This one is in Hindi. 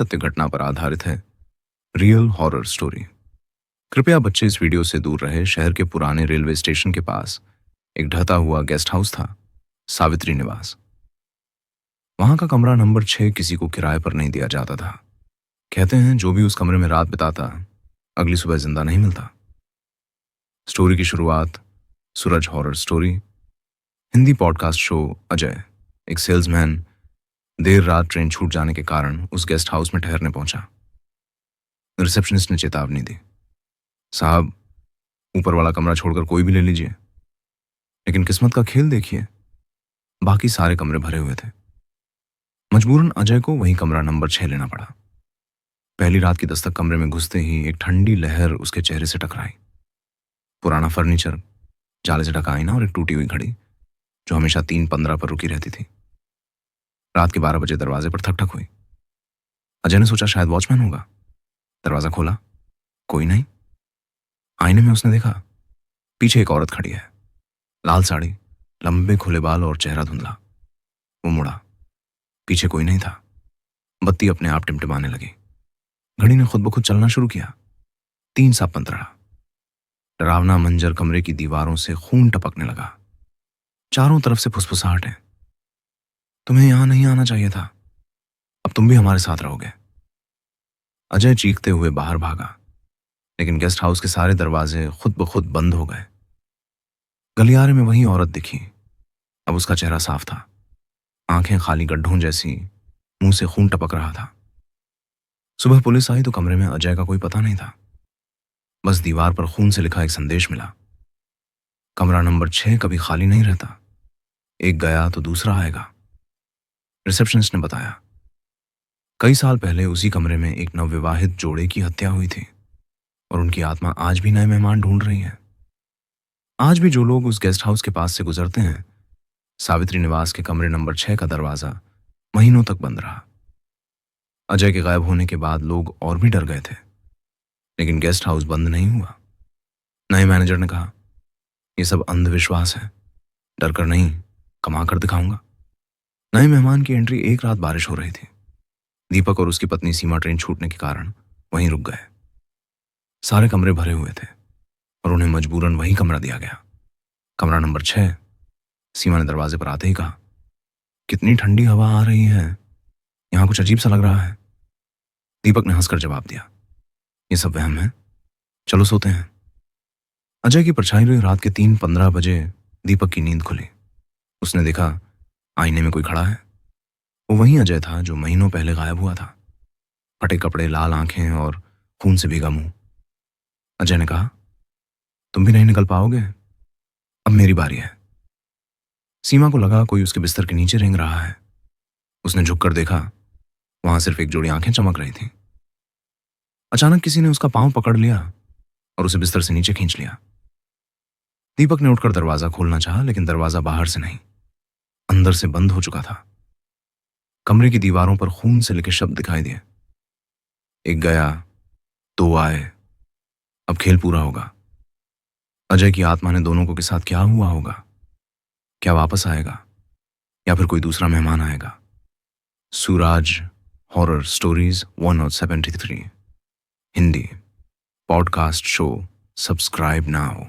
सत्य घटना पर आधारित है। Real horror story. कृपया बच्चे इस वीडियो से दूर रहे। शहर के पुराने रेलवे स्टेशन के पास एक ढहता हुआ गेस्ट हाउस था, सावित्री निवास। वहां का कमरा नंबर 6 किसी को किराए पर नहीं दिया जाता था। कहते हैं जो भी उस कमरे में रात बिताता, अगली सुबह जिंदा नहीं मिलता। स्टोरी की शुरुआत Suraj horror story Hindi podcast show. Ajay, एक सेल्समैन, देर रात ट्रेन छूट जाने के कारण उस गेस्ट हाउस में ठहरने पहुंचा। रिसेप्शनिस्ट ने चेतावनी दी, साहब, ऊपर वाला कमरा छोड़कर कोई भी ले लीजिए। लेकिन किस्मत का खेल देखिए, बाकी सारे कमरे भरे हुए थे। मजबूरन अजय को वही कमरा नंबर 6 लेना पड़ा। पहली रात की दस्तक कमरे में घुसते ही एक ठंडी लहर उसके चेहरे से टकराई। पुराना फर्नीचर, जाले से ढका आईना और एक टूटी हुई घड़ी जो हमेशा 3:15 पर रुकी रहती थी। रात के 12 बजे दरवाजे पर ठक ठक हुई। अजय ने सोचा शायद वॉचमैन होगा। दरवाजा खोला, कोई नहीं। आईने में उसने देखा, पीछे एक औरत खड़ी है, लाल साड़ी, लंबे खुले बाल और चेहरा धुंधला। वो मुड़ा, पीछे कोई नहीं था। बत्ती अपने आप टिमटिमाने लगी। घड़ी ने खुद ब खुद चलना शुरू किया। 3:15। डरावना मंजर कमरे की दीवारों से खून टपकने लगा। चारों तरफ से फुसफुसाहट है। तुम्हें यहां नहीं आना चाहिए था, अब तुम भी हमारे साथ रहोगे। अजय चीखते हुए बाहर भागा, लेकिन गेस्ट हाउस के सारे दरवाजे खुद ब खुद बंद हो गए। गलियारे में वही औरत दिखी। अब उसका चेहरा साफ था, आंखें खाली गड्ढों जैसी, मुंह से खून टपक रहा था। सुबह पुलिस आई तो कमरे में अजय का कोई पता नहीं था। बस दीवार पर खून से लिखा एक संदेश मिला, कमरा नंबर 6 कभी खाली नहीं रहता, एक गया तो दूसरा आएगा। रिसेप्शनिस्ट ने बताया, कई साल पहले उसी कमरे में एक नवविवाहित जोड़े की हत्या हुई थी और उनकी आत्मा आज भी नए मेहमान ढूंढ रही है। आज भी जो लोग उस गेस्ट हाउस के पास से गुजरते हैं, सावित्री निवास के कमरे नंबर 6 का दरवाजा महीनों तक बंद रहा। अजय के गायब होने के बाद लोग और भी डर गए थे, लेकिन गेस्ट हाउस बंद नहीं हुआ। नए मैनेजर ने कहा, यह सब अंधविश्वास है, डर कर नहीं, कमा कर दिखाऊंगा। नए मेहमान की एंट्री एक रात बारिश हो रही थी। दीपक और उसकी पत्नी सीमा ट्रेन छूटने के कारण वहीं रुक गए। सारे कमरे भरे हुए थे और उन्हें मजबूरन वही कमरा दिया गया, कमरा नंबर 6। सीमा ने दरवाजे पर आते ही कहा, कितनी ठंडी हवा आ रही है, यहां कुछ अजीब सा लग रहा है। दीपक ने हंसकर जवाब दिया, ये सब वहम है, चलो सोते हैं। अजय की परछाई हुई रात के 3:15 बजे दीपक की नींद खुली। उसने देखा, आईने में कोई खड़ा है। वो वही अजय था जो महीनों पहले गायब हुआ था। फटे कपड़े, लाल आंखें और खून से भीगा मुंह। अजय ने कहा, तुम भी नहीं निकल पाओगे, अब मेरी बारी है। सीमा को लगा कोई उसके बिस्तर के नीचे रेंग रहा है। उसने झुककर देखा, वहां सिर्फ एक जोड़ी आंखें चमक रही थीं। अचानक किसी ने उसका पांव पकड़ लिया और उसे बिस्तर से नीचे खींच लिया। दीपक ने उठकर दरवाजा खोलना चाहा, लेकिन दरवाजा बाहर से नहीं, अंदर से बंद हो चुका था। कमरे की दीवारों पर खून से लिखे शब्द दिखाई दिए, एक गया, दो आए, अब खेल पूरा होगा। अजय की आत्मा ने दोनों को के साथ क्या हुआ होगा? क्या वापस आएगा या फिर कोई दूसरा मेहमान आएगा? Suraj horror stories 173 Hindi podcast show. Subscribe now.